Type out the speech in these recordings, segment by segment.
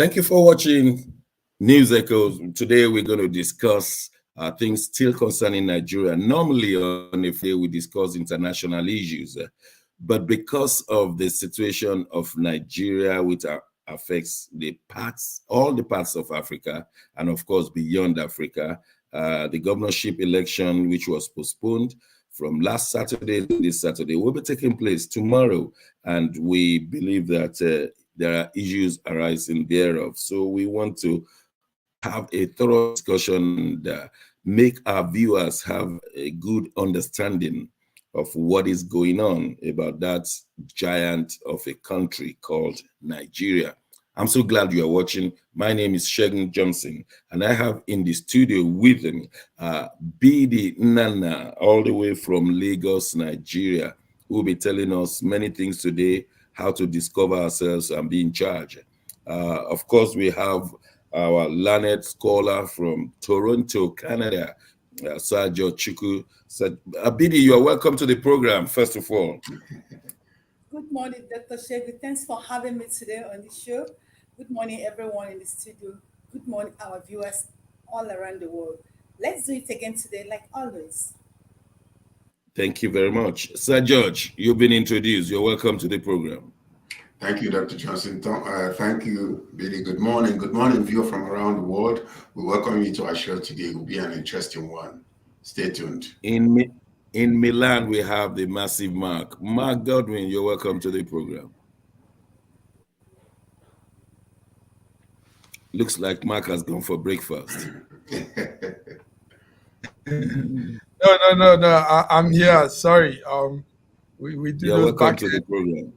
Thank you for watching News Echoes. Today we're going to discuss things still concerning Nigeria. Normally on a day we discuss international issues, but because of the situation of Nigeria, which affects all the parts of Africa, and of course beyond Africa, the governorship election, which was postponed from last Saturday to this Saturday, will be taking place tomorrow, and we believe that there are issues arising thereof. So we want to have a thorough discussion and make our viewers have a good understanding of what is going on about that giant of a country called Nigeria. I'm so glad you are watching. My name is Shegun Johnson, and I have in the studio with me Bidi Nana, all the way from Lagos, Nigeria, who will be telling us many things today, how to discover ourselves and be in charge. Of course, we have our learned scholar from Toronto, Canada, Sajo Chuku. Bidi, you are welcome to the program, first of all. Good morning, Dr. Shegun. Thanks for having me today on the show. Good morning, everyone in the studio. Good morning, our viewers all around the world. Let's do it again today, like always. Thank you very much. Sir George, you've been introduced. You're welcome to the program. Thank you, Dr. Johnson. Thank you, Billy. Good morning. Good morning, viewer from around the world. We welcome you to our show today. It will be an interesting one. Stay tuned. In Milan, we have the massive Mark. Mark Godwin, you're welcome to the program. Looks like Mark has gone for breakfast. No. I'm here. Sorry. We do You're those welcome back to the program.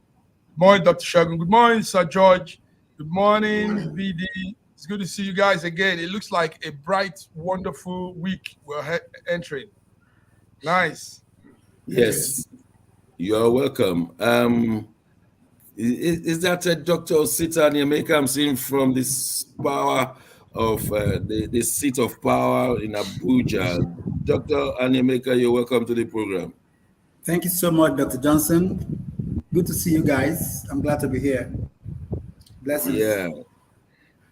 Morning, Dr. Shegun. Good morning, Sir George. Good morning, BD. It's good to see you guys again. It looks like a bright, wonderful week we're entering. Nice. Yes, you're welcome. Is that Dr. Osita Nyameka? I'm seeing from this power of the seat of power in Abuja. Dr. Anyameka, you're welcome to the program. Thank you so much, Dr. Johnson. Good to see you guys. I'm glad to be here. Blessings. Yeah.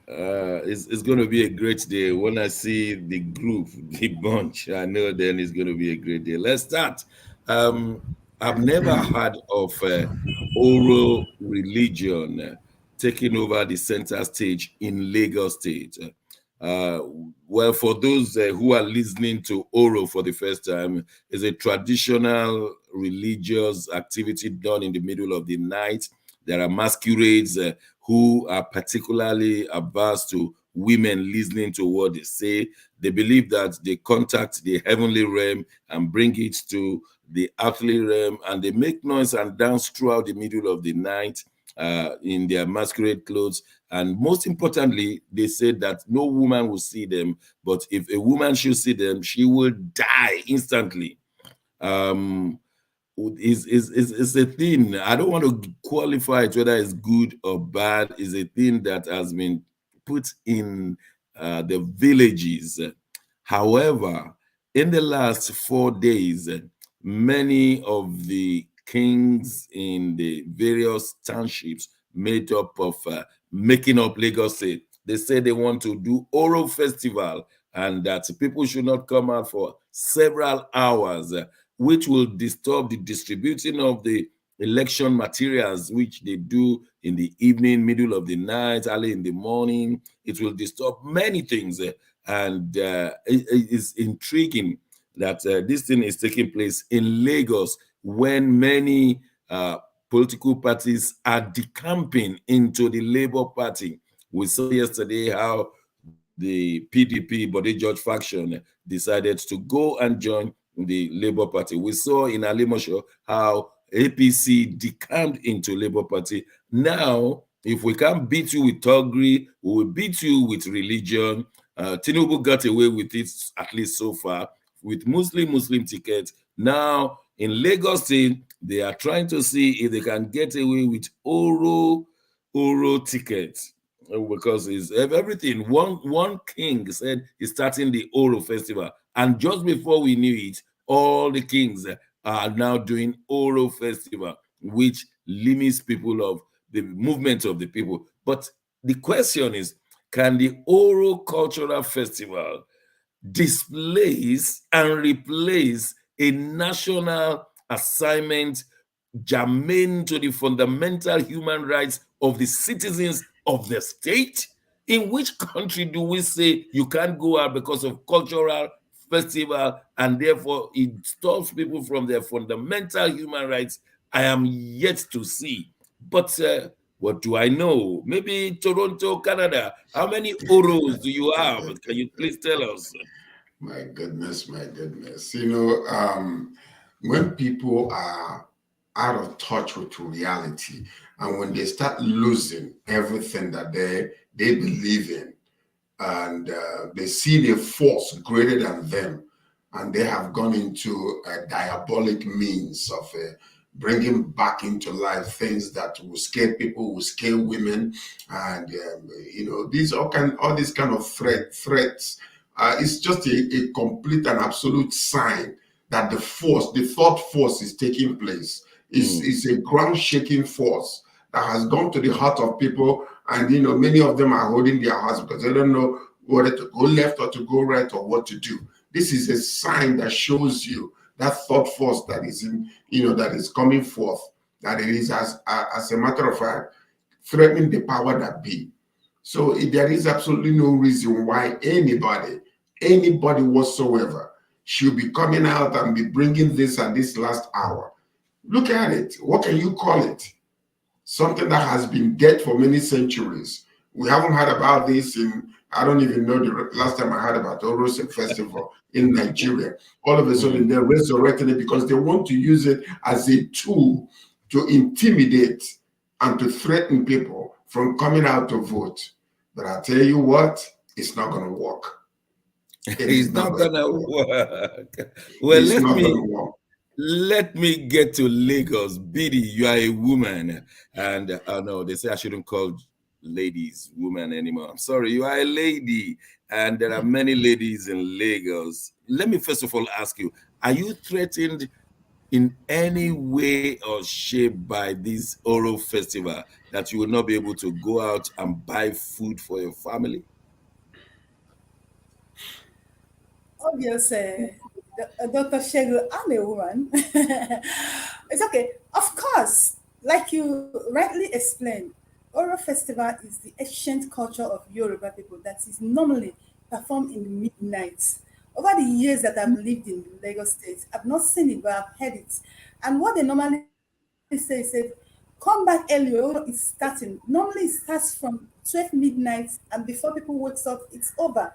It's going to be a great day. When I see the group, the bunch, I know then it's going to be a great day. Let's start. I've never heard of oral religion taking over the center stage in Lagos State. Well, for those who are listening to oral for the first time, it's a traditional religious activity done in the middle of the night. There are masquerades who are particularly averse to women listening to what they say. They believe that they contact the heavenly realm and bring it to the earthly realm, and they make noise and dance throughout the middle of the night in their masquerade clothes. And most importantly, they say that no woman will see them, but if a woman should see them, she will die instantly. Is a thing. I don't want to qualify it whether it's good or bad. Is a thing that has been put in the villages. However, in the last 4 days, many of the kings in the various townships made up of making up Lagos State, they say they want to do oral festival and that people should not come out for several hours, which will disturb the distributing of the election materials, which they do in the evening, middle of the night, early in the morning. It will disturb many things, and it is intriguing that this thing is taking place in Lagos when many political parties are decamping into the Labour Party. We saw yesterday how the PDP, Body George faction, decided to go and join the Labour Party. We saw in Alimosho how APC decamped into Labour Party. Now, if we can't beat you with Togri, we will beat you with religion. Tinubu got away with it, at least so far, with Muslim tickets. Now, in Lagos State, they are trying to see if they can get away with Oro tickets. Because it's everything. One king said he's starting the Oro festival, and just before we knew it, all the kings are now doing Oro festival, which limits people of the movement of the people. But the question is, can the Oro Cultural Festival displace and replace a national assignment germane to the fundamental human rights of the citizens of the state? In which country do we say you can't go out because of cultural festival and therefore it stops people from their fundamental human rights? I am yet to see. But what do I know? Maybe Toronto, Canada. How many Oros do you have? Can you please tell us? My goodness, my goodness. When people are out of touch with reality and when they start losing everything that they believe in, and they see the force greater than them, and they have gone into a diabolic means of bringing back into life things that will scare people, will scare women, and all these kind of threats. It's just a complete and absolute sign that the thought force is taking place. It's a ground shaking force that has gone to the heart of people, and many of them are holding their hearts because they don't know whether to go left or to go right or what to do. This is a sign that shows you that thought force that is that is coming forth, that it is as a matter of fact threatening the power that be. So there is absolutely no reason why anybody whatsoever should be coming out and be bringing this at this last hour. Look at it. What can you call it? Something that has been dead for many centuries. We haven't heard about this I don't even know the last time I heard about the Terrorism Festival in Nigeria. All of a sudden they're resurrecting it because they want to use it as a tool to intimidate and to threaten people from coming out to vote. But I tell you what, it's not going to work. It's not going to work. Well, let me get to Lagos. Biddy, you are a woman. And no, they say I shouldn't call ladies women anymore. I'm sorry, you are a lady. And there are many ladies in Lagos. Let me first of all ask you, are you threatened in any way or shape by this Oro festival that you will not be able to go out and buy food for your family? Obviously, Dr. Shegu, I'm a woman. It's okay. Of course, like you rightly explained, Oro Festival is the ancient culture of Yoruba people that is normally performed in the midnight. Over the years that I've lived in Lagos State, I've not seen it, but I've heard it. And what they normally say is, come back early, Oro is starting. Normally it starts from 12 midnight, and before people wakes up, it's over.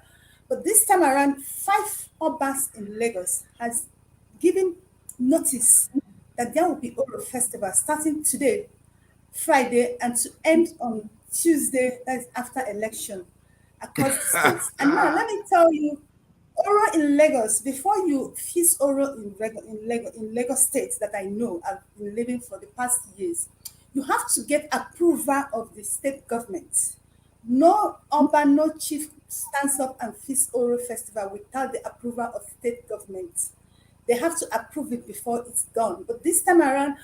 But this time around, 5 Obas in Lagos has given notice that there will be Oro Festival starting today, Friday, and to end on Tuesday, that is after election, across the states. And now let me tell you, Oro in Lagos, before you feast Oro in Lagos State that I know, I've been living for the past years, you have to get approval of the state government. No Oba, no chief stands up and feast Oro Festival without the approval of state government. They have to approve it before it's done. But this time around,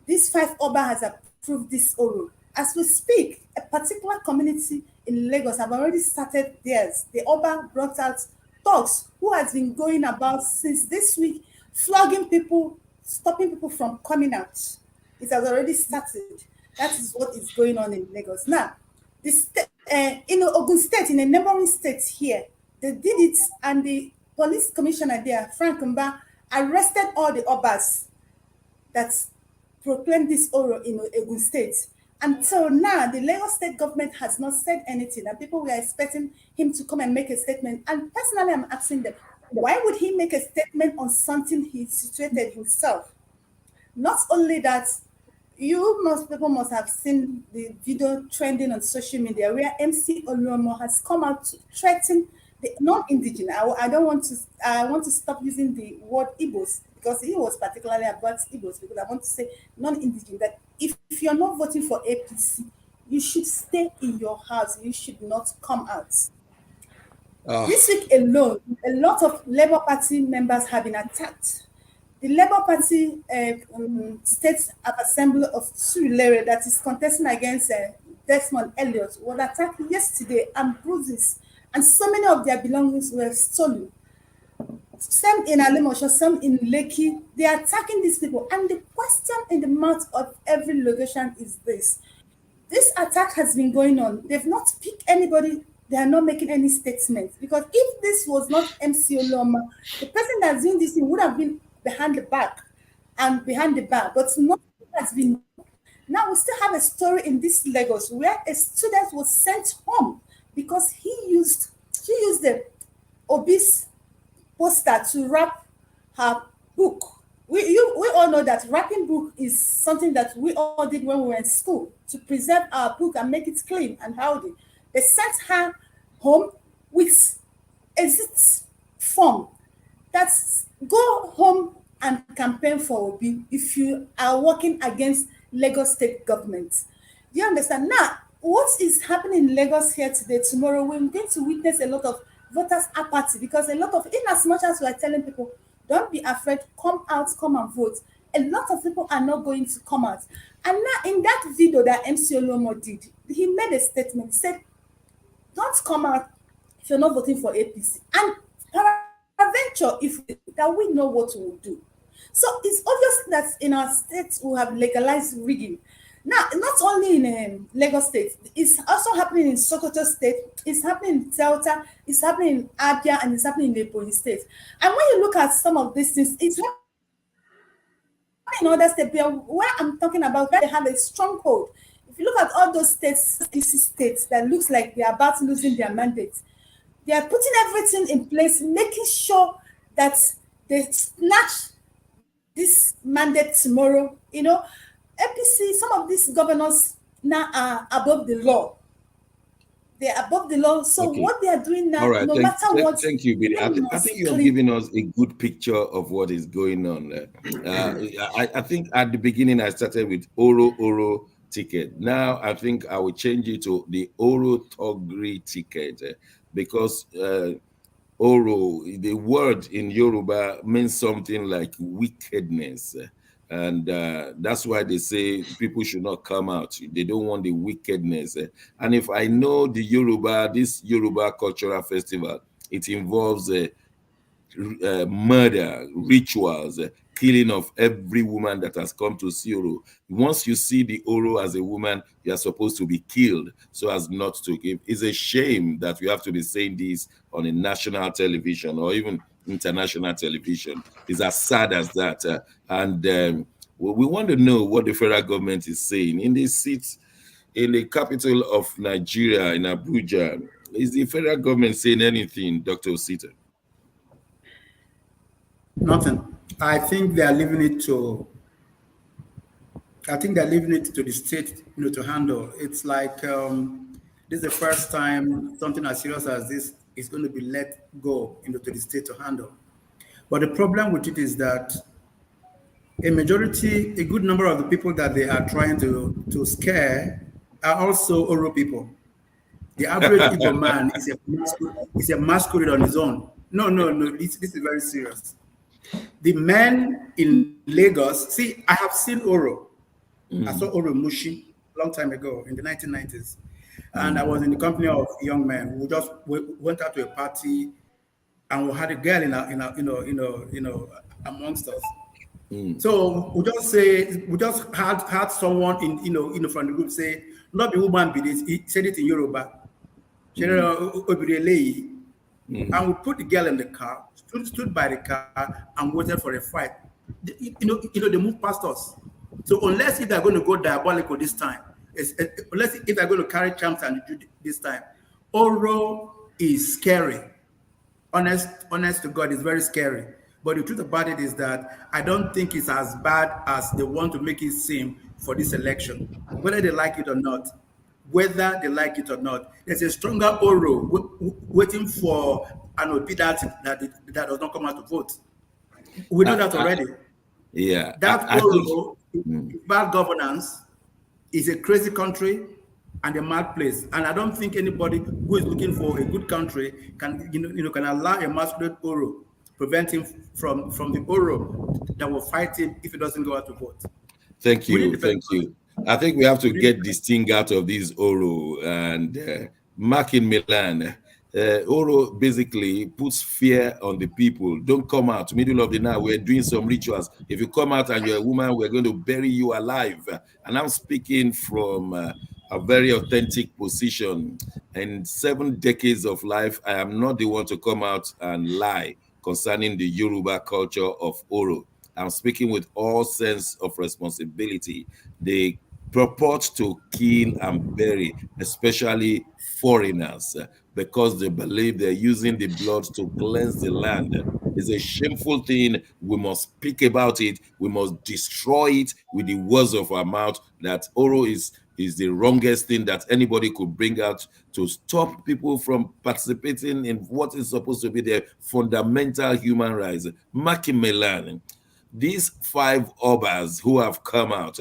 this 5 Oba has approved this Oro. As we speak, a particular community in Lagos have already started theirs. The Oba brought out thugs who has been going about since this week, flogging people, stopping people from coming out. It has already started. That is what is going on in Lagos. Now, in Ogun State, in a neighboring state here, they did it, and the police commissioner there, Frank Mba, arrested all the Obas that proclaimed this Oro in Ogun State. Until now, the Lagos state government has not said anything, and people were expecting him to come and make a statement. And personally, I'm asking them, why would he make a statement on something he situated himself? Not only that, people must have seen the video trending on social media where MC Oluomo has come out to threaten the non-indigenous. I want to stop using the word Igbos because he was particularly about Igbos, because I want to say non-indigenous, that if you're not voting for APC, you should stay in your house. You should not come out. This week alone, a lot of Labour Party members have been attacked. The Labour Party State Assembly of Surulere that is contesting against Desmond Elliot was attacked yesterday and bruises, and so many of their belongings were stolen. Some in Alimosho, some in Lekki. They are attacking these people. And the question in the mouth of every location is this. This attack has been going on. They've not picked anybody. They are not making any statements. Because if this was not MC Oloma, the person that's doing this thing would have been behind the back and behind the bar. But nothing has been. Now we still have a story in this Lagos where a student was sent home because she used the obese poster to wrap her book. We all know that wrapping book is something that we all did when we were in school to preserve our book and make it clean and healthy. They sent her home with exit form. That's go home and campaign for Obi if you are working against Lagos state government. Do you understand? Now, what is happening in Lagos here today, tomorrow, we're going to witness a lot of voters apathy because a lot of, in as much as we are telling people, don't be afraid, come out, come and vote, a lot of people are not going to come out. And now in that video that MC Olomo did, he made a statement. He said, don't come out if you're not voting for APC. And peradventure, if that we know what we will do. So it's obvious that in our states we have legalized rigging. Now, not only in Lagos State, it's also happening in Sokoto State, it's happening in Delta, it's happening in Abia, and it's happening in Ebonyi State. And when you look at some of these things, it's happening in other states where I'm talking about, where they have a stronghold. If you look at all those states that looks like they're about losing their mandate, they are putting everything in place, making sure that they snatch this mandate tomorrow. You know, APC, some of these governors now are above the law. They're above the law. So what they are doing now, no matter what. Thank you, Billy. I think you're giving us a good picture of what is going on. I think at the beginning I started with Oro ticket. Now I think I will change it to the Oro Togri ticket because Oro, the word in Yoruba means something like wickedness. And that's why they say people should not come out. They don't want the wickedness. And if I know this Yoruba cultural festival, it involves murder, rituals, killing of every woman that has come to see Oro. Once you see the Oro as a woman, you are supposed to be killed so as not to give. It's a shame that we have to be saying this on a national television or even international television. It's as sad as that. We want to know what the federal government is saying. In this seat, in the capital of Nigeria, in Abuja, is the federal government saying anything, Dr. Osita? Nothing. I think they are leaving it to. I think they're leaving it to the state, to handle. It's like this is the first time something as serious as this is going to be let go to the state to handle. But the problem with it is that a good number of the people that they are trying to scare are also Oro people. The average Igbo man is a masquerade on his own. No. This is very serious. The men in Lagos, see, I have seen Oro. I saw Oro Mushi a long time ago in the 1990s. And I was in the company of young men who just went out to a party and we had a girl amongst us. So we just had someone from the group say, not the woman be this. He said it in Yoruba. And we put the girl in the car, stood by the car, and waited for a fight. They moved past us. So unless if they're going to go diabolical this time, unless if they're going to carry champs and do this time, Oro is scary. Honest to God, it's very scary. But the truth about it is that I don't think it's as bad as they want to make it seem for this election, whether they like it or not. There's a stronger Oro waiting for an OP that does not come out to vote. We know that already. That Oro, bad governance, is a crazy country and a mad place. And I don't think anybody who is looking for a good country can allow a masquerade Oro prevent him from the Oro that will fight him if he doesn't go out to vote. Thank you. I think we have to get this thing out of this Oro and Mark in Milan. Oro basically puts fear on the people. Don't come out. Middle of the night, we're doing some rituals. If you come out and you're a woman, we're going to bury you alive. And I'm speaking from a very authentic position. In 7 decades of life, I am not the one to come out and lie concerning the Yoruba culture of Oro. I'm speaking with all sense of responsibility. They purport to kill and bury, especially foreigners, because they believe they're using the blood to cleanse the land. It's a shameful thing. We must speak about it. We must destroy it with the words of our mouth. That Oro is the wrongest thing that anybody could bring out to stop people from participating in what is supposed to be their fundamental human rights. Maki Melan, these 5 obas who have come out,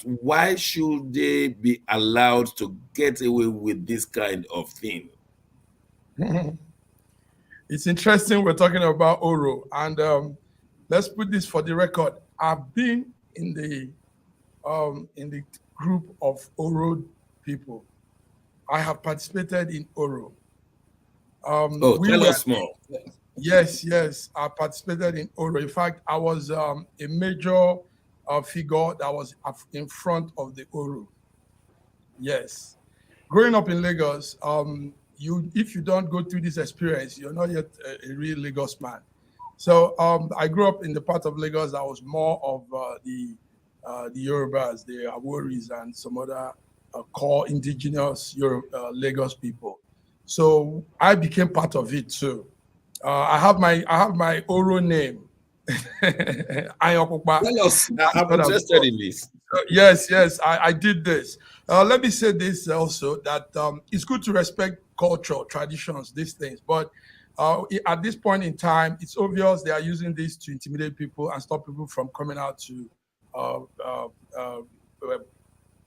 why should they be allowed to get away with this kind of thing? It's interesting we're talking about Oro, and let's put this for the record. I've been in the group of Oro people. I have participated in Oro. Tell us more. Yes, I participated in Oro. In fact, I was a major figure that was in front of the Oro. Yes. Growing up in Lagos, if you don't go through this experience, you're not yet a real Lagos man. So I grew up in the part of Lagos that was more of the Yorubas, the Aworis, and some other core indigenous Lagos people. So I became part of it too. I have my Oro name. Tell us, I'm interested in this. Yes, I did this. Let me say this also, that it's good to respect culture, traditions, these things. But at this point in time, it's obvious they are using this to intimidate people and stop people from coming out to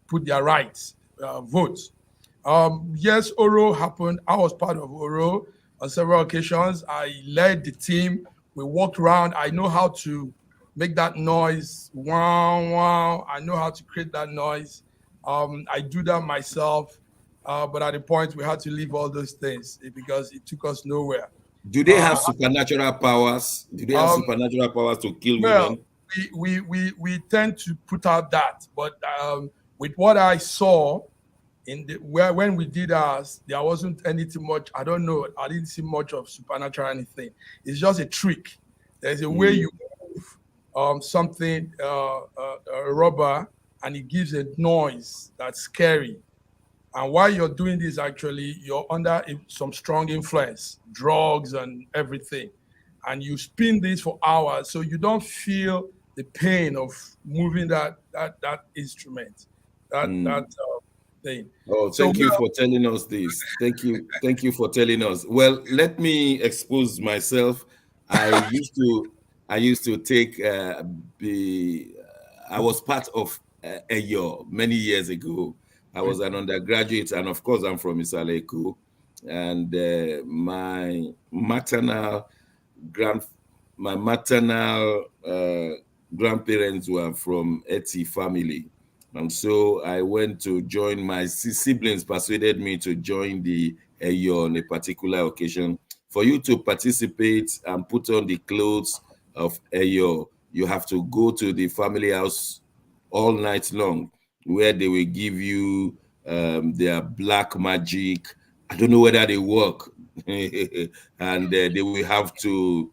put their rights, vote. Yes, Oro happened. I was part of Oro on several occasions. I led the team. We walked around. I know how to make that noise. Wow, wow. I know how to create that noise. I do that myself. But at the point, we had to leave all those things because it took us nowhere. Do they have supernatural powers? Do they have supernatural powers to kill women? We tend to put out that. But with what I saw, when we did ours, there wasn't anything much. I don't know. I didn't see much of supernatural anything. It's just a trick. There's a way you move something, a rubber, and it gives a noise that's scary. And while you're doing this, actually, you're under some strong influence, drugs and everything. And you spin this for hours, so you don't feel the pain of moving that instrument, that thing. Oh, thank you for telling us this. Thank you for telling us. Well, let me expose myself. I used to take I was part of EYO many years ago. I was an undergraduate, and of course, I'm from Isaleku. And my maternal grandparents were from Eti family. And so I went to join, my siblings persuaded me to join the EYO on a particular occasion. For you to participate and put on the clothes of EYO, you have to go to the family house all night long, where they will give you their black magic. I don't know whether they work. And they will have to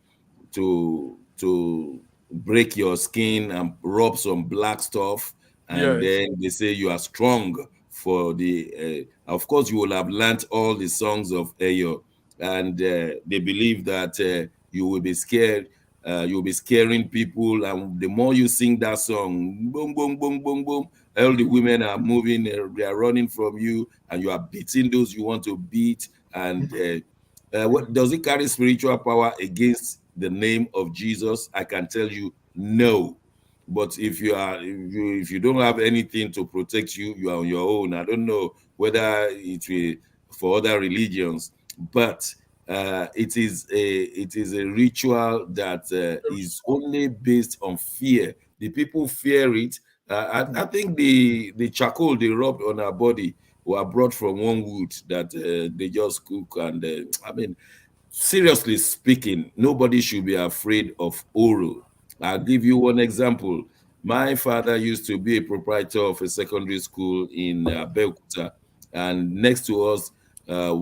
break your skin and rub some black stuff. And then they say you are strong for the, of course, you will have learned all the songs of Eyo. And they believe that you will be scared. You'll be scaring people. And the more you sing that song, boom, boom, boom, boom, boom, all the women are moving, they are running from you, and you are beating those you want to beat. And what does it carry spiritual power against the name of Jesus? I can tell you, no. But if you don't have anything to protect you, you are on your own. I don't know whether it will for other religions, but it is a ritual that is only based on fear. The people fear it. I think the charcoal they rubbed on our body were brought from one wood that they just cook. And I mean, seriously speaking, nobody should be afraid of Oro. I'll give you one example. My father used to be a proprietor of a secondary school in Belkuta, and next to us, uh,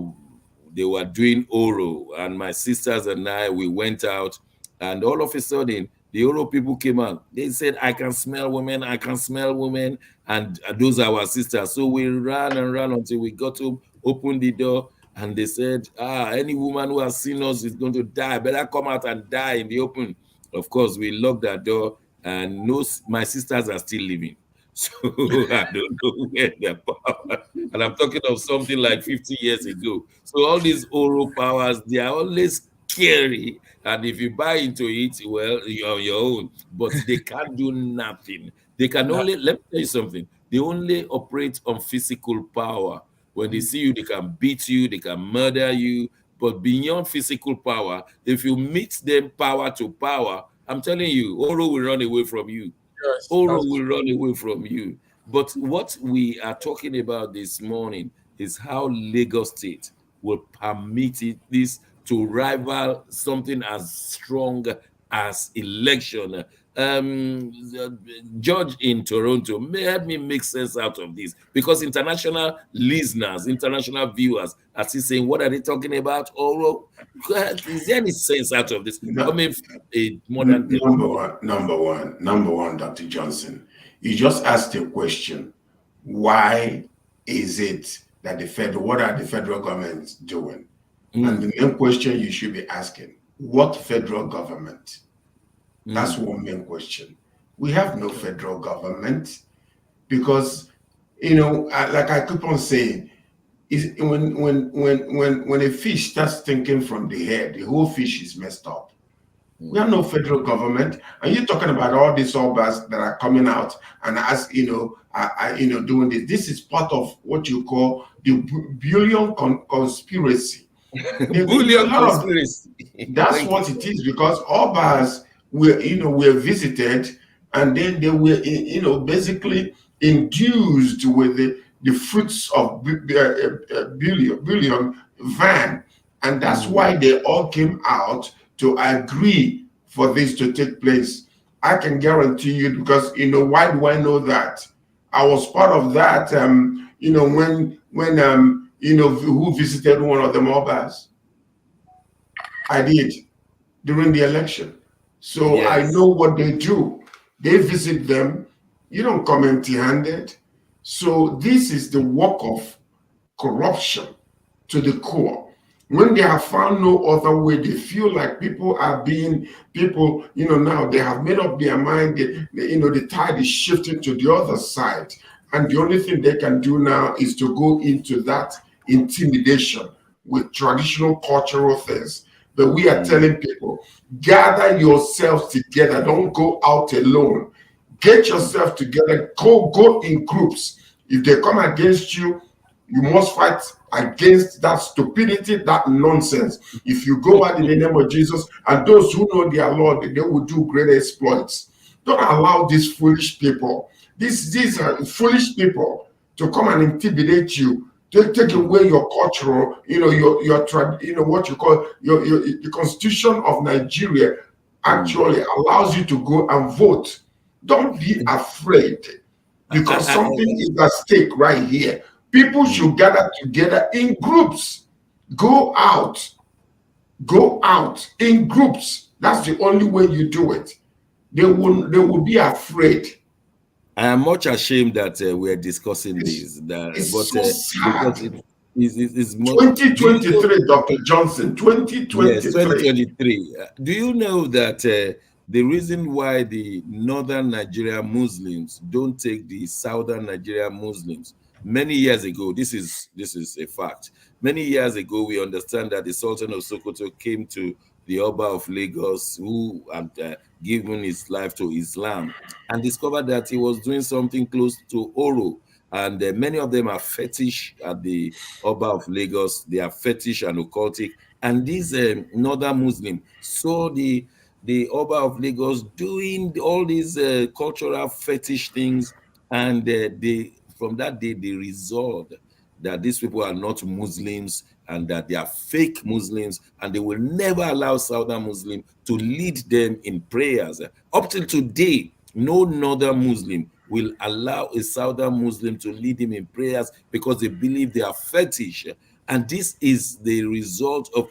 they were doing Oro, and my sisters and I, we went out, and all of a sudden, the Oro people came out. They said, "I can smell women, I can smell women," and those are our sisters. So we ran and ran until we got home, opened the door, and they said, any woman who has seen us is going to die. Better come out and die in the open. Of course, we locked that door, and no, my sisters are still living. So I don't know where their power. And I'm talking of something like 50 years ago. So all these oral powers, they are always scary. And if you buy into it, well, you're on your own. But they can't do nothing. They can only, let me tell you something, they only operate on physical power. When they see you, they can beat you, they can murder you. But beyond physical power, if you mix them power to power, I'm telling you, Oro will run away from you. Yes, Oro that's will true. run away from you. But what we are talking about this morning is how Lagos State will permit this to rival something as strong as election. The judge in Toronto may help me make sense out of this, because international listeners, international viewers are still saying, "What are they talking about?" Oro, is there any sense out of this No, coming from a modern democracy? number one, Dr. Johnson. You just asked a question. Why is it that what are the federal government doing? And the main question you should be asking, what federal government? That's one main question. We have no federal government because, like I keep on saying, is when a fish starts thinking from the head, the whole fish is messed up. We have no federal government, and you're talking about all these obas that are coming out and doing this. This is part of what you call the bullion conspiracy. A Bullion lot of conspiracy. that's Thank you. what it is, because obas were visited, and then they were basically induced with the fruits of billion van, and that's why they all came out to agree for this to take place. I can guarantee you, because why do I know that? I was part of that. When who visited one of the obas. I did during the election. So I Yes. know what they do. They visit them. You don't come empty-handed. So this is the work of corruption to the core. When they have found no other way, they feel like now they have made up their mind. The tide is shifting to the other side. And the only thing they can do now is to go into that intimidation with traditional cultural things. But we are telling people, gather yourselves together. Don't go out alone. Get yourself together. Go in groups. If they come against you, you must fight against that stupidity, that nonsense. If you go out in the name of Jesus, and those who know their Lord, they will do great exploits. Don't allow these foolish people, these are foolish people, to come and intimidate you, to take away your cultural, what you call the Constitution of Nigeria actually allows you to go and vote. Don't be afraid, because something is at stake right here. People should gather together in groups. Go out in groups. That's the only way you do it. They will be afraid. I am much ashamed that we are discussing It's, this. it's But so because sad. it's more. Do you know? 2023, Dr. Johnson, Yes, 2023. 2023. Do you know that the reason why the northern Nigerian Muslims don't take the southern Nigerian Muslims? Many years ago, this is a fact. Many years ago, we understand that the Sultan of Sokoto came to the Oba of Lagos, who had given his life to Islam, and discovered that he was doing something close to Oro. And many of them are fetish at the Oba of Lagos. They are fetish and occultic. And these northern Muslim saw the Oba of Lagos doing all these cultural fetish things, And from that day, they resolved that these people are not Muslims and that they are fake Muslims, and they will never allow Southern Muslim to lead them in prayers. Up till today, no Northern Muslim will allow a Southern Muslim to lead him in prayers because they believe they are fetish. And this is the result of,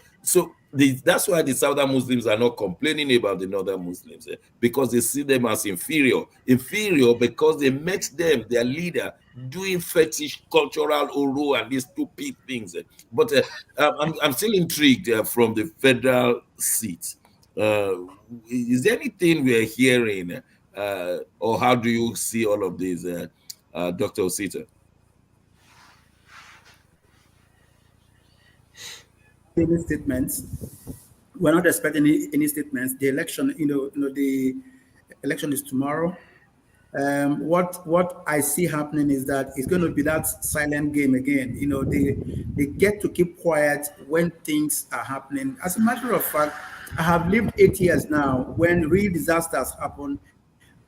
that's why the Southern Muslims are not complaining about the Northern Muslims, because they see them as inferior. Inferior because they met them, their leader, doing fetish, cultural oro, and these stupid things. But I'm still intrigued from the federal seat. Is there anything we're hearing, or how do you see all of this, Dr. Osita? Any statements? We're not expecting any statements. The election, the election is tomorrow. What I see happening is that it's going to be that silent game again. They get to keep quiet when things are happening. As a matter of fact, I have lived 8 years now when real disasters happen,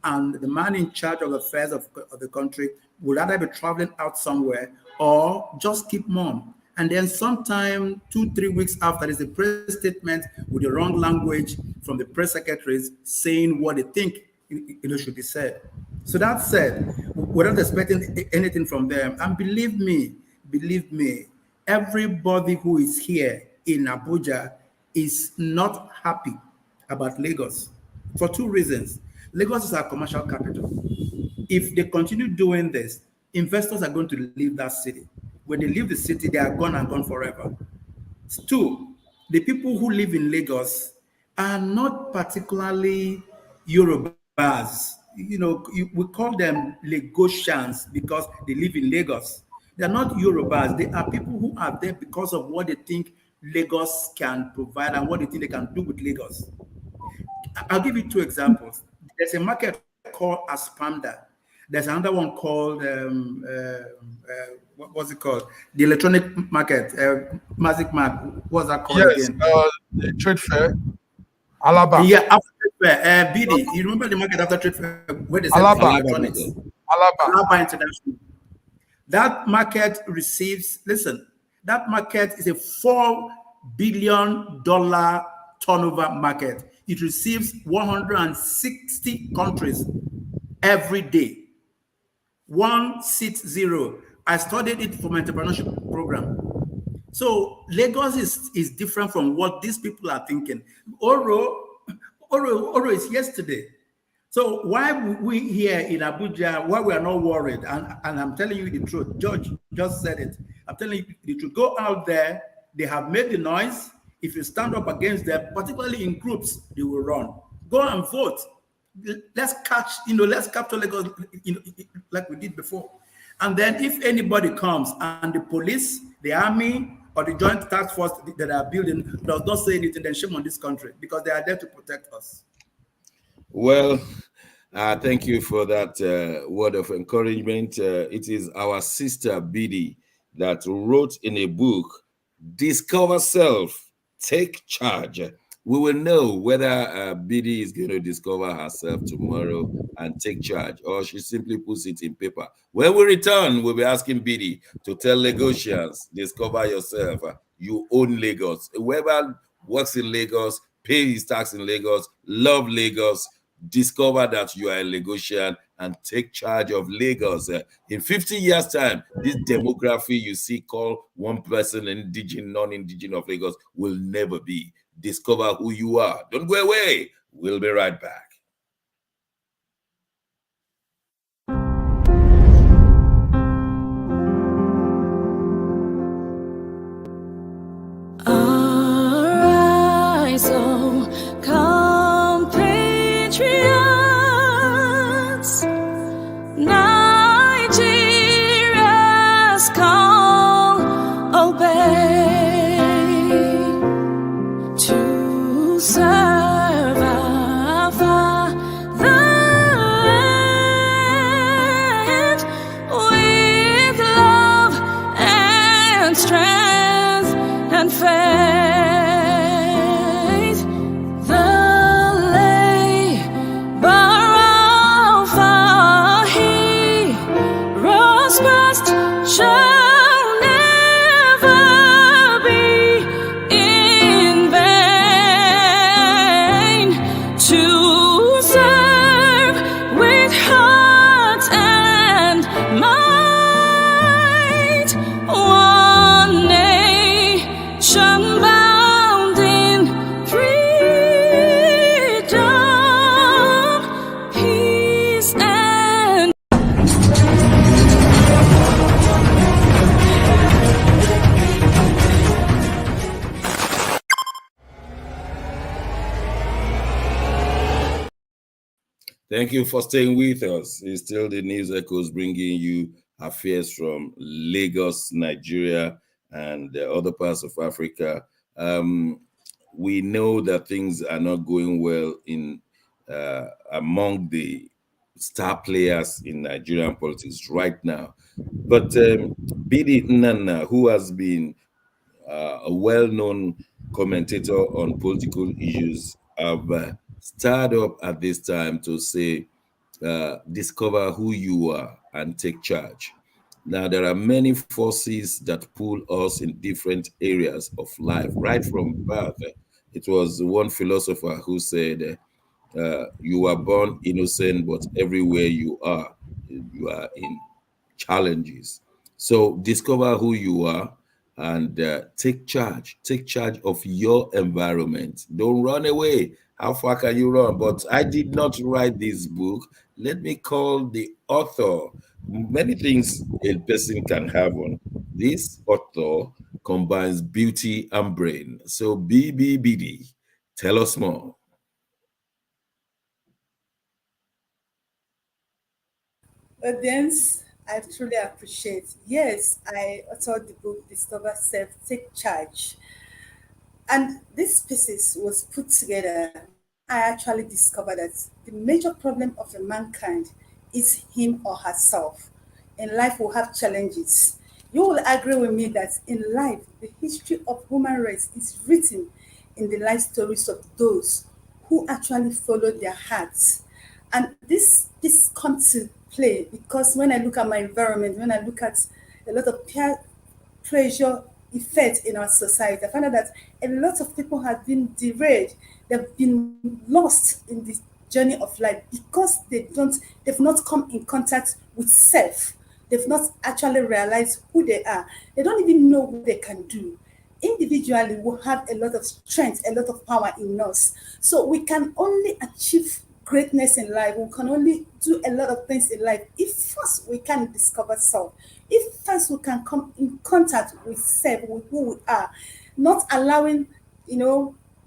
and the man in charge of affairs of the country would either be traveling out somewhere or just keep mum. And then sometime 2-3 weeks after, there's a press statement with the wrong language from the press secretaries saying what they think should be said. So that said, we're not expecting anything from them. And believe me, everybody who is here in Abuja is not happy about Lagos for two reasons. Lagos is our commercial capital. If they continue doing this, investors are going to leave that city. When they leave the city, they are gone and gone forever. Two, the people who live in Lagos are not particularly Yorubas. We call them Lagosians because they live in Lagos. They are not Yorubas. They are people who are there because of what they think Lagos can provide and what they think they can do with Lagos. I'll give you two examples. There's a market called Aspanda. There's another one called, what's it called? The electronic market, Magic Mart. What's that called again? The trade fair. Alaba. Yeah, after trade fair. BD, you remember the market after trade fair where they sell electronics? Alaba International. That market that market is a $4 billion turnover market. It receives 160 countries every day. 160. I studied it for my entrepreneurship program. So Lagos is different from what these people are thinking. Oro is yesterday. So why we here in Abuja, why we are not worried, and I'm telling you the truth, George just said it. I'm telling you the truth. Go out there, they have made the noise. If you stand up against them, particularly in groups, they will run. Go and vote. Let's capture Lagos, like we did before. And then if anybody comes and the police, the army, or the joint task force that are building does not say anything, then shame on this country because they are there to protect us. Well, thank you for that word of encouragement. It is our sister Bidi that wrote in a book, Discover Self, Take Charge. We will know whether Bidi is going to discover herself tomorrow and take charge, or she simply puts it in paper. When we return, we'll be asking Bidi to tell Lagosians, discover yourself. You own Lagos. Whoever works in Lagos, pay his tax in Lagos, love Lagos, discover that you are a Lagosian and take charge of Lagos. In 50 years' time, this demography you see called one person indigenous, non-indigenous of Lagos will never be. Discover who you are. Don't go away. We'll be right back. Arise, oh, compatriots, Nigeria's call, obey to serve our fatherland with love and strength and faith. The Thank you for staying with us. It's still the News Echoes bringing you affairs from Lagos, Nigeria, and other parts of Africa. We know that things are not going well in among the star players in Nigerian politics right now. But Bidi Nana, who has been a well-known commentator on political issues, have started up at this time to say, discover who you are and take charge. Now, there are many forces that pull us in different areas of life, right from birth. It was one philosopher who said, you are born innocent, but everywhere you are in challenges. So discover who you are and take charge. Take charge of your environment. Don't run away. How far can you run? But I did not write this book. Let me call the author. Many things a person can have on. This author combines beauty and brain. So BBBD, tell us more. Audience, I truly appreciate. Yes, I authored the book Discover Self, Take Charge. And this pieces was put together when I actually discovered that the major problem of the mankind is him or herself. In life, we'll have challenges. You will agree with me that in life, the history of human race is written in the life stories of those who actually follow their hearts. And this comes to play because when I look at my environment, when I look at a lot of peer pressure effect in our society. I find out that a lot of people have been derailed. They've been lost in this journey of life because they've not come in contact with self. They've not actually realized who they are. They don't even know what they can do. Individually, we have a lot of strength, a lot of power in us. So we can only achieve greatness in life. We can only do a lot of things in life if first we can discover self. If first we can come in contact with self, with who we are, not allowing,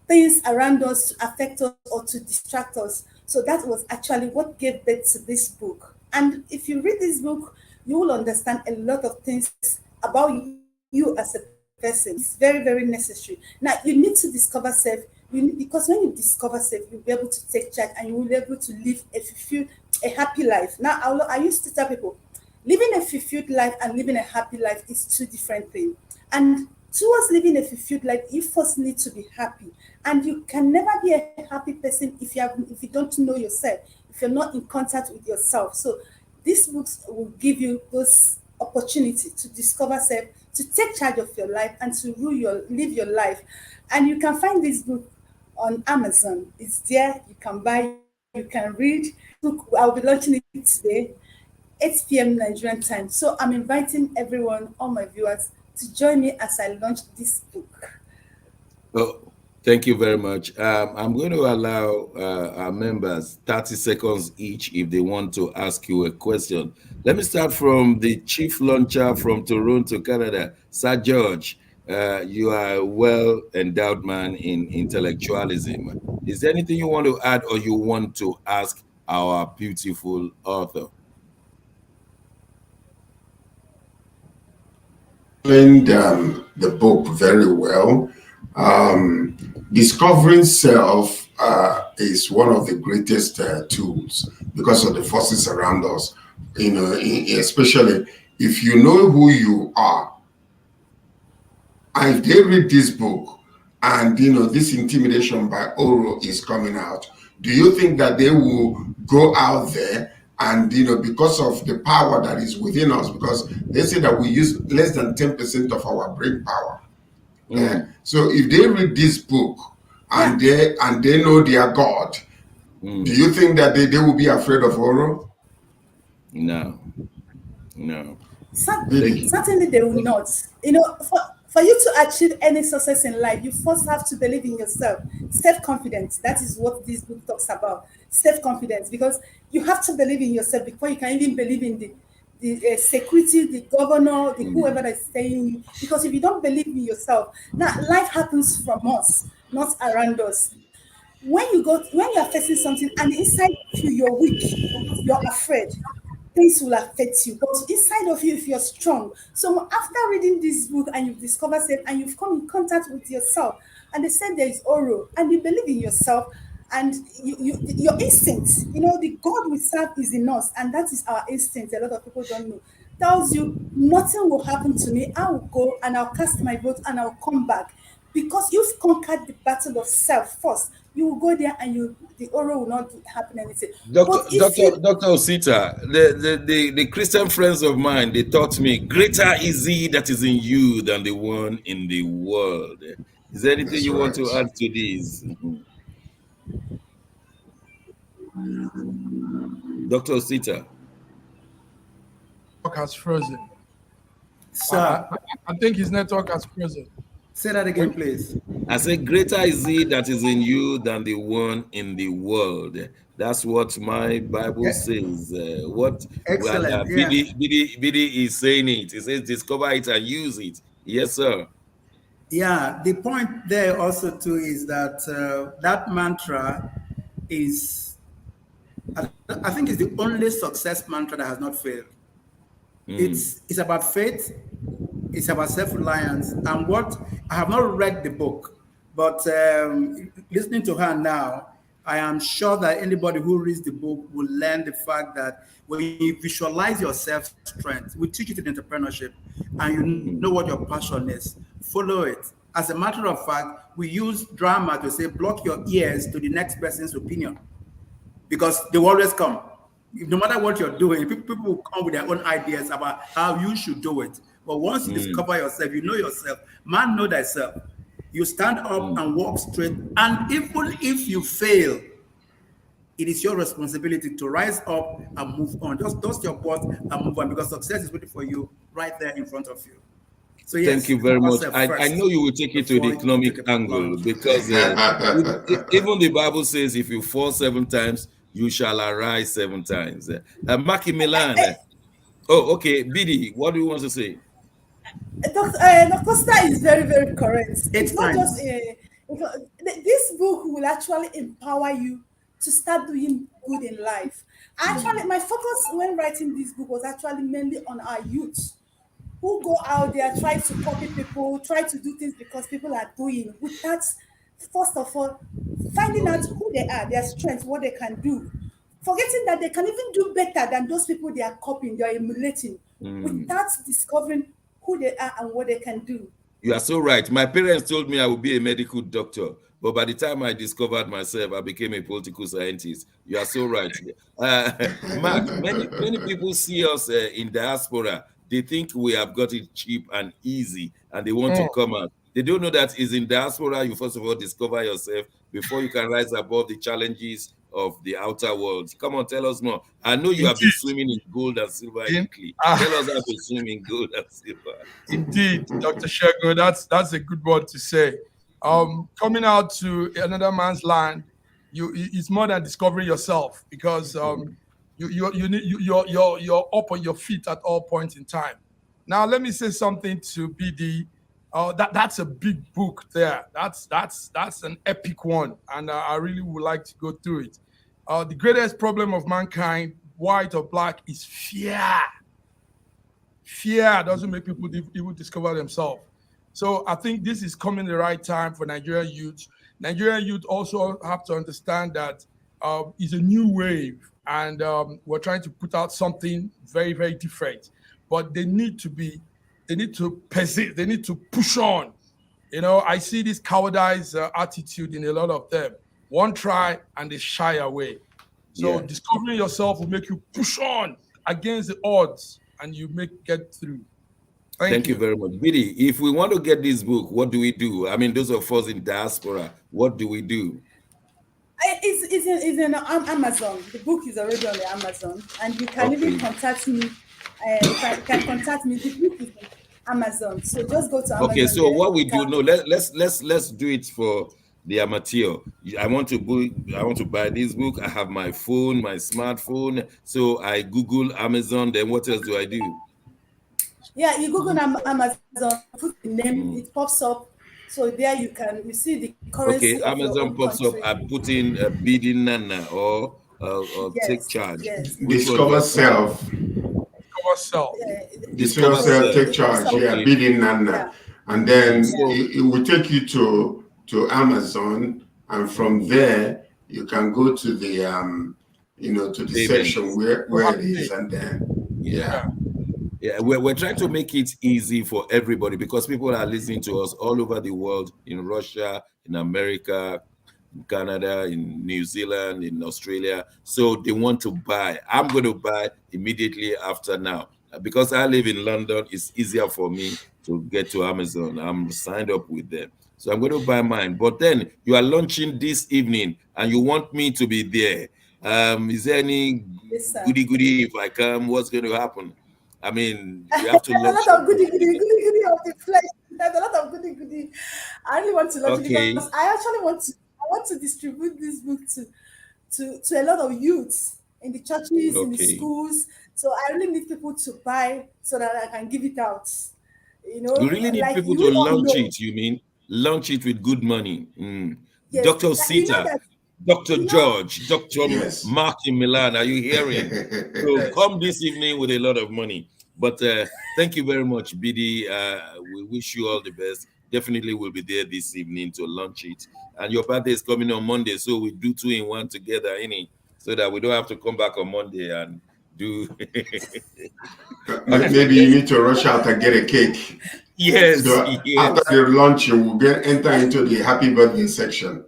things around us to affect us or to distract us. So that was actually what gave birth to this book. And if you read this book, you will understand a lot of things about you as a person. It's very, very necessary. Now, you need to discover self. Because when you discover self, you'll be able to take charge and you will be able to live a happy life. Now, I used to tell people, living a fulfilled life and living a happy life is two different things. And towards living a fulfilled life, you first need to be happy. And you can never be a happy person if you don't know yourself, if you're not in contact with yourself. So these books will give you those opportunity to discover self, to take charge of your life, and to live your life. And you can find this book on Amazon. It's there. You can buy. You can read. Look, I'll be launching it today, 8 p.m. Nigerian time. So I'm inviting everyone, all my viewers, to join me as I launch this book. Oh, thank you very much. I'm going to allow our members 30 seconds each if they want to ask you a question. Let me start from the chief launcher from Toronto, Canada, Sir George. You are a well-endowed man in intellectualism. Is there anything you want to add or you want to ask our beautiful author? Explained the book very well. Discovering self is one of the greatest tools because of the forces around us. Especially if you know who you are, and if they read this book, and this intimidation by Oro is coming out, do you think that they will go out there and because of the power that is within us, because they say that we use less than 10% of our brain power. So if they read this book and they know their God, do you think that they will be afraid of Oro? No. Certainly they will not. For you to achieve any success in life, you first have to believe in yourself. Self-confidence. That is what this book talks about. Self-confidence, because you have to believe in yourself before you can even believe in the security, the governor, the whoever that's saying you. Because if you don't believe in yourself, now life happens from us, not around us. when you are facing something and inside of you you're weak, you're afraid, things will affect you. But inside of you, if you're strong. So after reading this book and you've discovered self and you've come in contact with yourself, and they said there is Oro, and you believe in yourself, and your instincts, the God we serve is in us, and that is our instinct. A lot of people don't know. Tells you nothing will happen to me. I will go and I'll cast my vote and I'll come back. Because you've conquered the battle of self first. You will go there and the Oro will not happen anything. But if you Dr. Osita, the Christian friends of mine, they taught me, greater is he that is in you than the one in the world. Is there anything That's you want to right. add to this? Dr. Osita. Has frozen. Sir, I think his network has frozen. say that again, please. I said, greater is he that is in you than the one in the world. That's what my Bible says. Excellent. Yeah. Bidi is saying it. He says, discover it and use it. Yes, sir. Yeah. The point there also too is that that mantra is, I think, is the only success mantra that has not failed. It's about faith. It's about self-reliance. And what I have not read the book, but listening to her now, I am sure that anybody who reads the book will learn the fact that when you visualize your self-strength, we teach it in entrepreneurship, and you know what your passion is, follow it. As a matter of fact, we use drama to say, block your ears to the next person's opinion, because they will always come. No matter what you're doing, people will come with their own ideas about how you should do it. But once you discover yourself, you know yourself. Man, know thyself. You stand up and walk straight. And even if you fail, it is your responsibility to rise up and move on. Just dust your butt and move on, because success is waiting for you right there in front of you. So yes, thank you very much. I know you will take it to the economic angle, because even the Bible says, if you fall 7 times, you shall arise 7 times. Maki Milan. Oh, okay. Bidi, what do you want to say? Dr. Star is very, very correct. It's not time. just this book will actually empower you to start doing good in life. Actually, my focus when writing this book was actually mainly on our youth who go out there, try to copy people, try to do things because people are doing, without, first of all, finding out who they are, their strengths, what they can do. Forgetting that they can even do better than those people they are copying, they are emulating, without discovering who they are and what they can do. You are so right. My parents told me I would be a medical doctor, but by the time I discovered myself, I became a political scientist. You are so right. Mark, many people see us in diaspora. They think we have got it cheap and easy, and they want to come out. They don't know that it's in diaspora you first of all discover yourself before you can rise above the challenges of the outer world. Come on, tell us more. I know you have been swimming in gold and silver lately. Tell us how to swim in gold and silver. Indeed, Dr. Shegun, that's a good word to say. Coming out to another man's land, it's more than discovering yourself, because you're up on your feet at all points in time. Now, let me say something to BD. That's a big book there. That's an epic one, and I really would like to go through it. The greatest problem of mankind, white or black, is fear. Fear doesn't make people even discover themselves. So I think this is coming the right time for Nigerian youth. Nigerian youth also have to understand that it's a new wave, and we're trying to put out something very, very different. But they need to persist. They need to push on. I see this cowardice attitude in a lot of them. One try and they shy away. So discovering yourself will make you push on against the odds, and you get through. Thank you very much. Bidi, if we want to get this book, what do we do? I mean, those of us in diaspora, what do we do? It's in Amazon. The book is already on the Amazon, and you can even contact me. You can contact me. The book is in Amazon, so just go to Amazon. Okay, so what we do? No, let's do it for the amateur. I want to buy this book. I have my phone, my smartphone, so I Google Amazon. Then what else do I do? Yeah, you Google Amazon, put the name, it pops up. So there you see the Okay, currency of your Amazon own pops up. country. I put in bidding Nana or take Yes, charge. yes. Which one do Discover I put in? self. Cover self. Discover Discover self, self. take The charge. discover, Yeah, Okay. bidding Nana. yeah, And then yeah. So it will take you to Amazon, and from there you can go to the to the section payments. where it Happy. is, and then Yeah. yeah. Yeah. Yeah, we're trying to make it easy for everybody because people are listening to us all over the world, in Russia, in America, in Canada, in New Zealand, in Australia. So they want to buy. I'm going to buy immediately after now. Because I live in London, it's easier for me to get to Amazon. I'm signed up with them. So I'm going to buy mine. But then you are launching this evening and you want me to be there. Is there any Listen, goody if I come? What's going to happen? I mean, we have to there's a launch lot of something. goody of the flesh. There's a lot of goody. I really want to launch it because Okay, I actually want to distribute this book to a lot of youths in the churches, in the okay. schools. So I really need people to buy so that I can give it out. You really need Like people you to don't launch know. it, you mean? Launch it with good money. Yes, Dr. you know Sita, that. Dr. You know, George, Dr. Yes. Mark in Milan, are you hearing? So Yes. come this evening with a lot of money. But thank you very much, BD. We wish you all the best. Definitely will be there this evening to launch it. And your birthday is coming on Monday, so we do 2 in 1 together, innit? So that we don't have to come back on Monday and do. Maybe you need to rush out and get a cake. Yes, So after yes. the lunch, you will enter into the happy birthday section.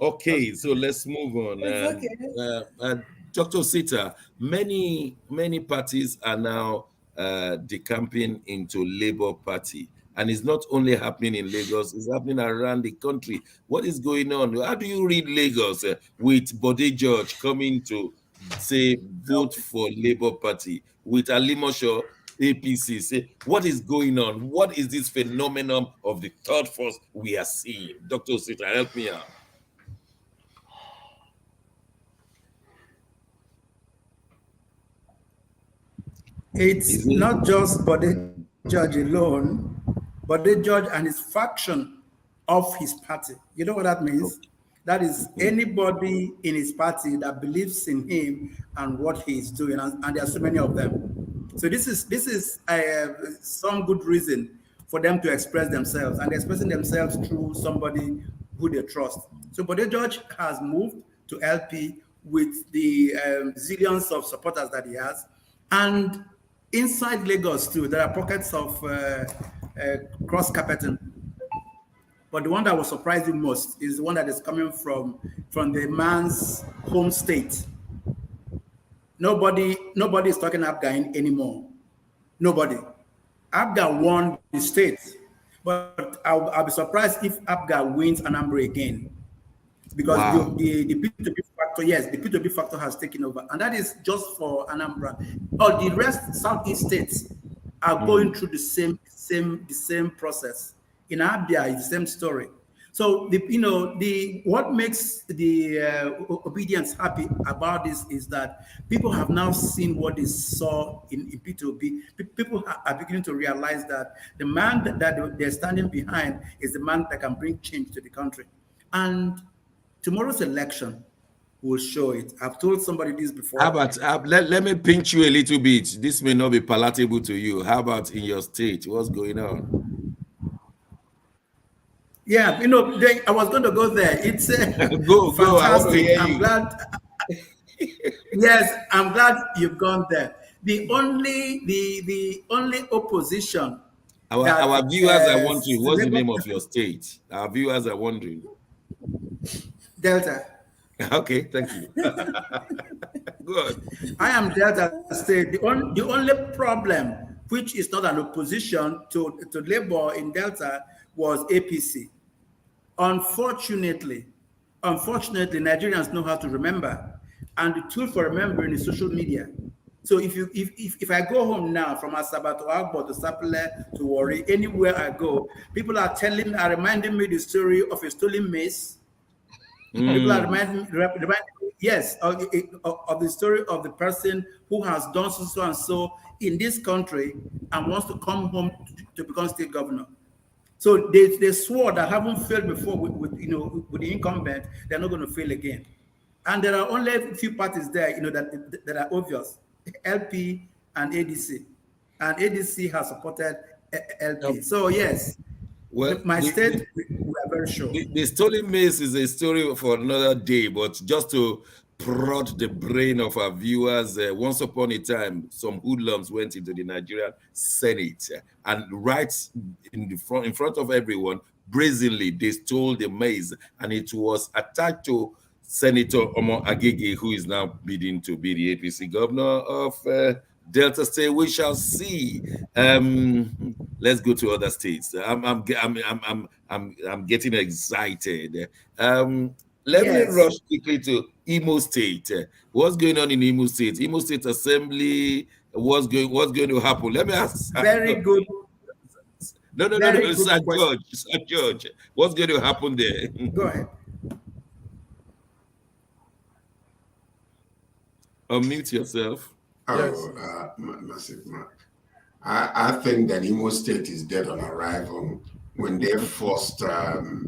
Okay, so let's move on. it's And okay. Dr. Sita, many parties are now decamping into Labour Party, and it's not only happening in Lagos; it's happening around the country. What is going on? How do you read Lagos with Bode George coming to say vote for Labour Party with Alimosho APC? Say what is going on? What is this phenomenon of the third force we are seeing? Dr. Sita, help me out. It's Is it not just Bode George alone, Bode George and his faction of his party. You know what that means? That is anybody in his party that believes in him and what he is doing, and there are so many of them. So this is some good reason for them to express themselves, and they're expressing themselves through somebody who they trust. So Bode George has moved to LP with the zillions of supporters that he has, and inside Lagos too, there are pockets of cross carpeting. But the one that will surprise you most is the one that is coming from the man's home state. Nobody is talking Abga anymore. Nobody. Abga won the state, but I'll be surprised if Abga wins Anambra again, because wow? the P2P factor, yes, the P2P factor has taken over, and that is just for Anambra. All the rest Southeast states are going through the same process. In Abia, it's the same story. So what makes the obedience happy about this is that people have now seen what they saw in P2B. People are beginning to realize that the man that they're standing behind is the man that can bring change to the country. And tomorrow's election will show it. I've told somebody this before. How about let me pinch you a little bit? This may not be palatable to you. How about in your state? What's going on? Yeah, I was going to go there. It's Go. I want to fantastic. hear I'm you. glad. Yes, I'm glad you've gone there. The only opposition Our that viewers are wondering, what's the Lagos name of your state? Our viewers are wondering. Delta. Okay, thank you. Good. I am Delta State. The only problem, which is not an opposition to Labour in Delta, was APC. Unfortunately, Nigerians know how to remember, and the tool for remembering is social media. So if I go home now from Asaba to Agbo to Sapele to Warri, anywhere I go, people are reminding me the story of a stolen mace. People are reminding me, yes, of the story of the person who has done so and so in this country and wants to come home to become state governor. So they swore that having failed before with the incumbent, they're not going to fail again. And there are only a few parties there, that are obvious: LP and ADC. And ADC has supported LP. So yes, Well, my state, we are very sure. The stolen maize is a story for another day, but just to prod the brain of our viewers, once upon a time, some hoodlums went into the Nigerian Senate and right in front of everyone, brazenly, they stole the maize, and it was attached to Senator Omo Agege, who is now bidding to be the APC governor of Delta State. We shall see. Let's go to other states. I'm getting excited. Let me rush quickly to Imo State. What's going on in Imo State? Imo State Assembly. What's going to happen? Let me ask. Very good. No, Sir George. What's going to happen there? Go ahead. Unmute yourself. Oh, massive Mark. I think that Imo State is dead on arrival when they forced, the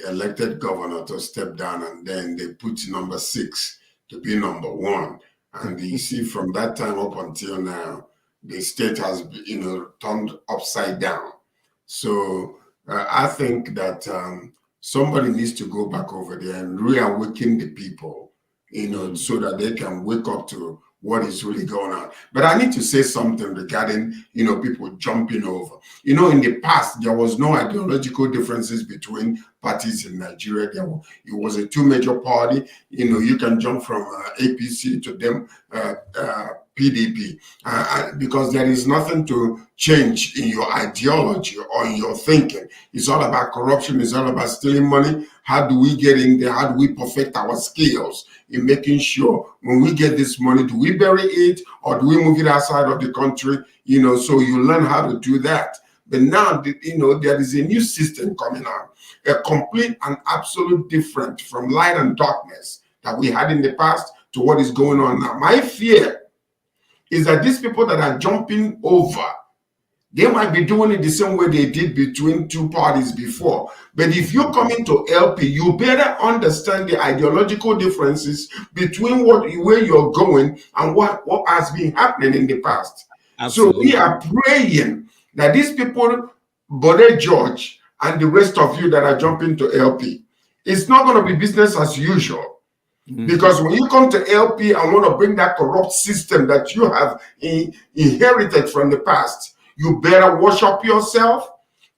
elected governor to step down, and then they put number 6 to be number 1. And you see, from that time up until now, the state has, turned upside down. So I think that somebody needs to go back over there and reawaken the people, so that they can wake up to what is really going on. But I need to say something regarding, people jumping over. In the past, there was no ideological differences between parties in Nigeria. It was a 2 major party. You can jump from APC to them, PDP, because there is nothing to change in your ideology or in your thinking. It's all about corruption. It's all about stealing money. How do we get in there? How do we perfect our skills in making sure when we get this money, do we bury it or do we move it outside of the country? So you learn how to do that. But now, there is a new system coming out, a complete and absolute different from light and darkness that we had in the past to what is going on now. My fear is that these people that are jumping over, they might be doing it the same way they did between 2 parties before. But if you come into LP, you better understand the ideological differences between where you're going and what has been happening in the past. Absolutely. So we are praying that these people, Bode George and the rest of you that are jumping to LP, it's not going to be business as usual. Because when you come to LP and want to bring that corrupt system that you have inherited from the past, you better wash up yourself,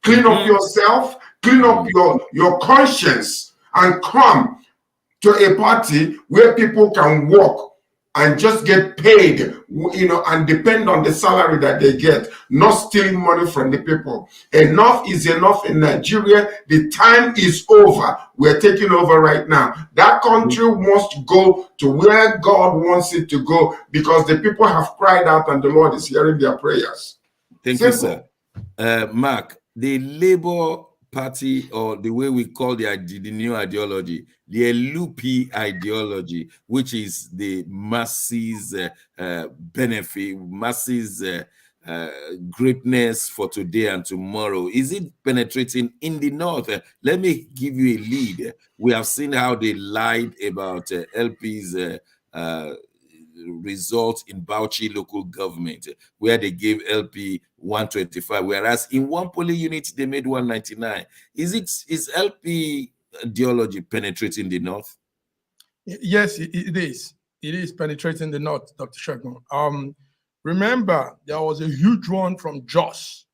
clean up yourself, clean up your conscience, and come to a party where people can work and just get paid, and depend on the salary that they get, not stealing money from the people. Enough is enough in Nigeria. The time is over. We're taking over right now. That country must go to where God wants it to go, because the people have cried out and the Lord is hearing their prayers. Thank you, sir. Mark, the Labour Party, or the way we call the new ideology, the LUP ideology, which is the masses benefit, masses greatness for today and tomorrow, is it penetrating in the north? Let me give you a lead. We have seen how they lied about LP's results in Bauchi local government, where they gave LP 125, whereas in one polling unit they made 199. Is LP ideology penetrating the north? Yes, it is. It is penetrating the north, Dr. Shegun. Remember, there was a huge one from Jos.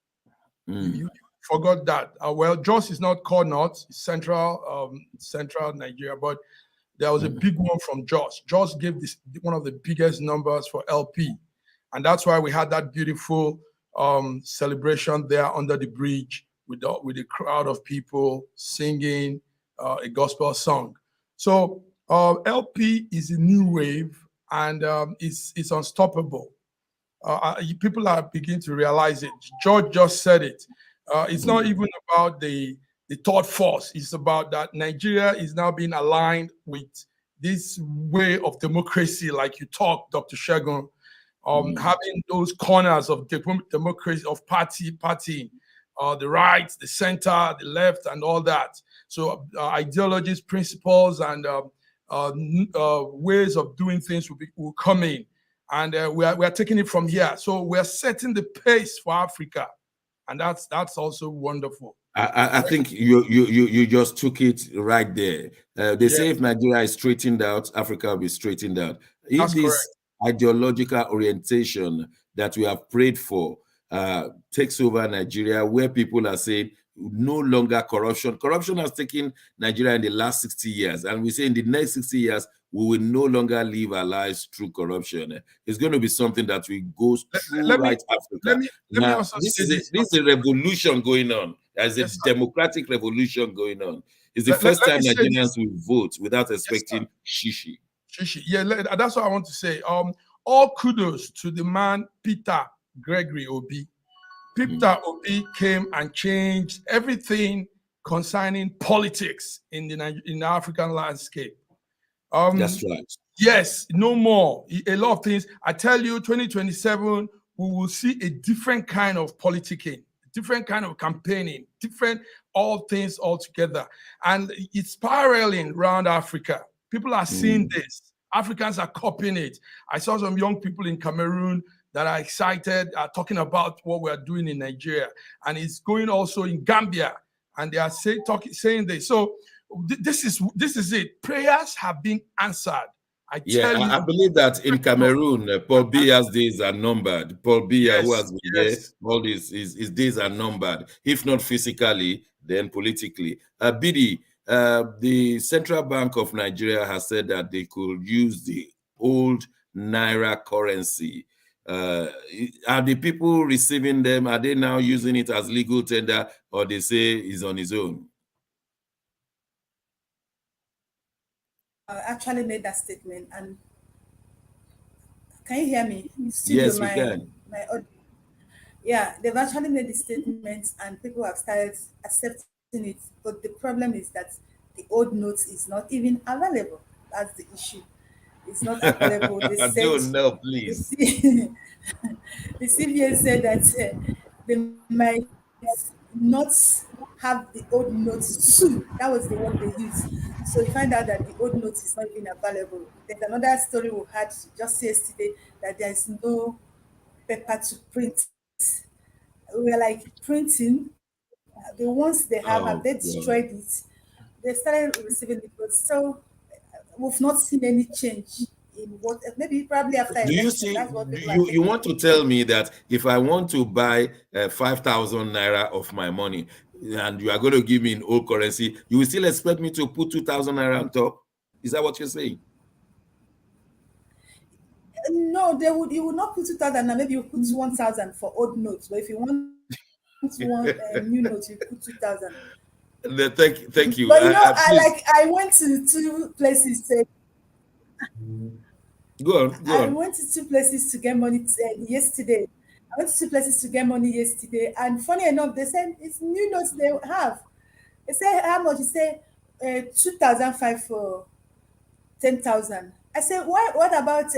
You forgot that. Well, Jos is not called north; it's central Nigeria, but there was a big one from Jos. Jos gave this one of the biggest numbers for LP. And that's why we had that beautiful celebration there under the bridge with a crowd of people singing a gospel song. So LP is a new wave, and it's unstoppable. People are beginning to realize it. George just said it. It's not even about the third force. It's about that Nigeria is now being aligned with this way of democracy, like you talked, Dr. Shegun, having those corners of democracy, of partying. the right, the center, the left, and all that. So ideologies, principles, and ways of doing things will come in, and we are taking it from here. So we are setting the pace for Africa, and that's also wonderful. I think you just took it right there. They say if Nigeria is straightened out, Africa will be straightened out. If That's this correct. ideological orientation that we have prayed for takes over Nigeria, where people are saying no longer corruption. Corruption has taken Nigeria in the last 60 years, and we say in the next 60 years, we will no longer live our lives through corruption. It's going to be something that will go through Africa. Let me also this say is a revolution going on. There's a democratic revolution going on. It's the first time Nigerians will vote without expecting shishi. Shishi. Yeah, that's what I want to say. All kudos to the man Peter Gregory Obi. Peter Obi came and changed everything concerning politics in the African landscape. That's right. Yes, no more. A lot of things. I tell you, 2027, we will see a different kind of politicking, different kind of campaigning, different all things all together. And it's spiraling around Africa. People are seeing this. Africans are copying it. I saw some young people in Cameroon that are excited, talking about what we are doing in Nigeria. And it's going also in Gambia. And they are saying this. So this is it. Prayers have been answered. I believe that in Cameroon, Paul Biya's days are numbered. Paul Biya, who has been there, all his days are numbered. If not physically, then politically. Bidi, the Central Bank of Nigeria has said that they could use the old Naira currency. Are the people receiving them? Are they now using it as legal tender, or they say he's on his own? Actually made that statement, and can you hear me? Yes, we can. My audio. Yeah, they've actually made the statements, and people have started accepting it. But the problem is that the old notes is not even available. That's the issue. It's not available. They said, don't know, please. The CBN said that they might not have the old notes soon. That was the word they used. So you find out that the old notes is not even available. There's another story we had just yesterday that there is no paper to print. We are like printing. The ones they have they destroyed it. They started receiving it, but still we've not seen any change in what maybe probably after. Do you see? You want to tell me that if I want to buy 5,000 naira of my money, and you are going to give me in old currency, you will still expect me to put 2,000 naira on top? Is that what you're saying? No, you would not put 2,000, and maybe you put 1,000 for old notes. But if you want new notes, you put 2,000. Thank you. But I went to two places. Go on. I went to two places to get money yesterday. I went to two places to get money yesterday, and funny enough, they said it's new notes they have. They say how much? They say 2,500 for 10,000. I said why? What about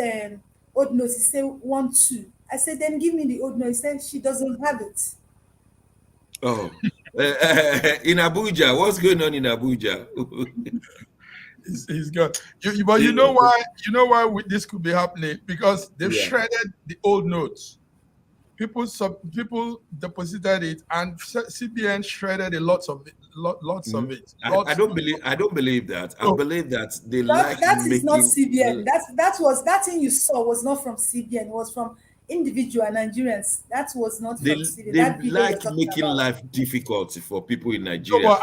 old notes? He said 1,200. I said then give me the old note. He said she doesn't have it. Oh, in Abuja, what's going on in Abuja? He's good. But you know why? You know why this could be happening? Because they've shredded the old notes. People deposited it, and CBN shredded lots of it. I don't believe that. I believe that they that is not CBN. That thing you saw was not from CBN. It was from individual Nigerians. That was not from CBN. They like making life difficult for people in Nigeria.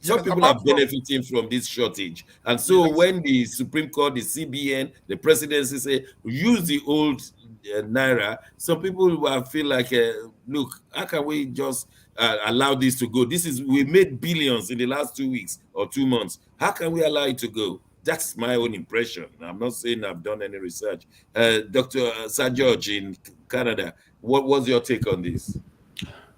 Some people are benefiting from this shortage. And so when the Supreme Court, the CBN, the presidency say, use the old Naira, some people will feel like, look, how can we just allow this to go? We made billions in the last 2 weeks or 2 months. How can we allow it to go? That's my own impression. I'm not saying I've done any research. Dr. Sir George in Canada, what was your take on this?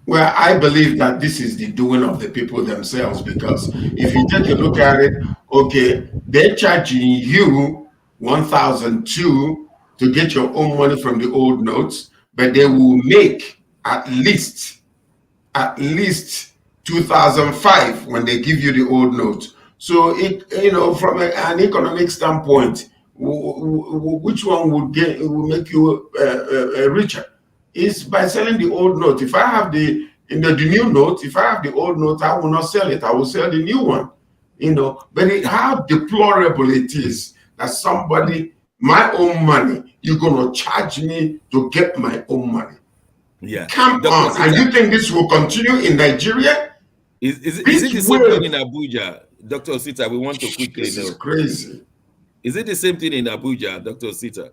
Well, I believe that this is the doing of the people themselves, because if you take a look at it, okay, they're charging you 1,002 to get your own money from the old notes, but they will make at least at least 2005 when they give you the old note. So it, you know, from an economic standpoint, which one will make you richer? Is by selling the old note. If I have the new note, if I have the old note, I will not sell it. I will sell the new one. You know, but how deplorable it is that somebody, my own money, you're gonna charge me to get my own money. Yeah. Come Dr. on. Sita, And you think this will continue in Nigeria? Is it the same thing in Abuja? Dr. Sita, we want to quickly This know. is crazy. Is it the same thing in Abuja, Dr. Sita?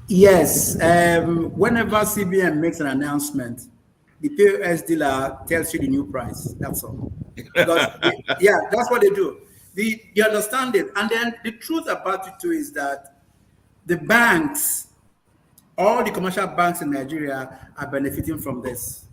Yes. Whenever CBN makes an announcement, the POS dealer tells you the new price. That's all. Because, yeah, that's what they do. You understand it. And then the truth about it too is that the banks, all the commercial banks in Nigeria are benefiting from this.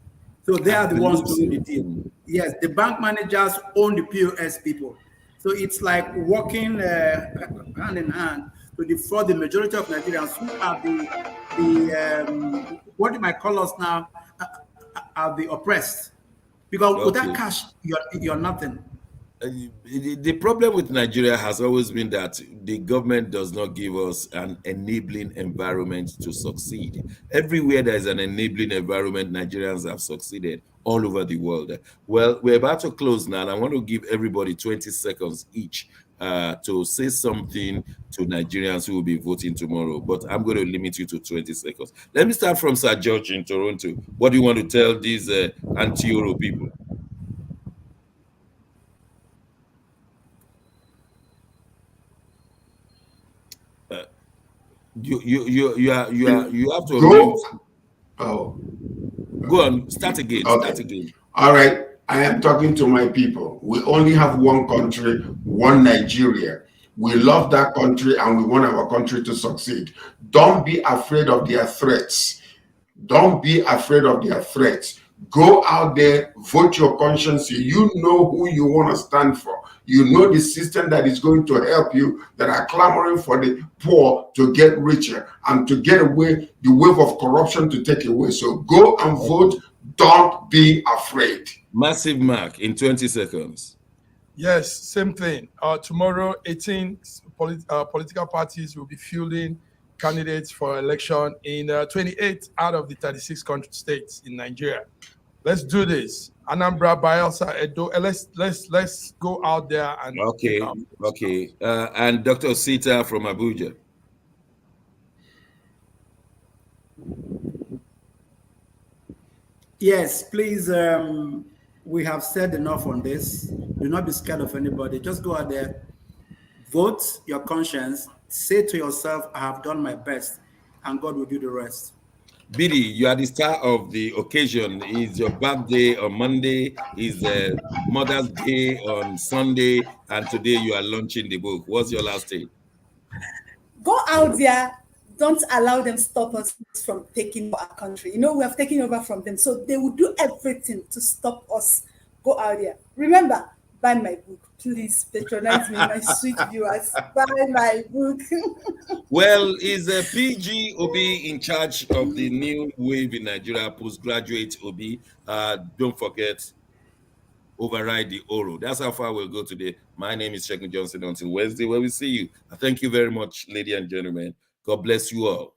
So they are the ones doing the deal. Yes, the bank managers own the POS people. So it's like working hand in hand to defraud the majority of Nigerians who are the what you might call us now, are the oppressed. Because without cash, you're nothing. The problem with Nigeria has always been that the government does not give us an enabling environment to succeed. Everywhere there is an enabling environment, Nigerians have succeeded all over the world. Well, we're about to close now, and I want to give everybody 20 seconds each to say something to Nigerians who will be voting tomorrow. But I'm going to limit you to 20 seconds. Let me start from Sir George in Toronto. What do you want to tell these anti-Euro people? You have to go. Oh, go on. Start again. Okay. Start again. All right. I am talking to my people. We only have one country, one Nigeria. We love that country and we want our country to succeed. Don't be afraid of their threats. Don't be afraid of their threats. Go out there, vote your conscience. You know who you want to stand for. You know the system that is going to help you, that are clamoring for the poor to get richer and to get away the wave of corruption to take away. So go and vote. Don't be afraid. Massive Mark in 20 seconds. Yes, same thing. Tomorrow, 18 political parties will be fielding candidates for election in 28 out of the 36 country states in Nigeria. Let's do this. Anambra, Bayelsa, Edo. Let's go out there and okay. And Dr. Sita from Abuja. Yes, please. We have said enough on this. Do not be scared of anybody. Just go out there, vote your conscience. Say to yourself, "I have done my best," and God will do the rest. Biddy, you are the star of the occasion. It's your birthday on Monday, it's Mother's Day on Sunday, and today you are launching the book. What's your last take? Go out there. Don't allow them stop us from taking our country. You know, we have taken over from them. So they will do everything to stop us. Go out there. Remember, buy my book. Please patronize me, my sweet viewers. Buy my book. Well, is PG Obi in charge of the new wave in Nigeria, postgraduate Obi? Don't forget, override the Oro. That's how far we'll go today. My name is Shegun Johnson. Until Wednesday, where we see you. Thank you very much, ladies and gentlemen. God bless you all.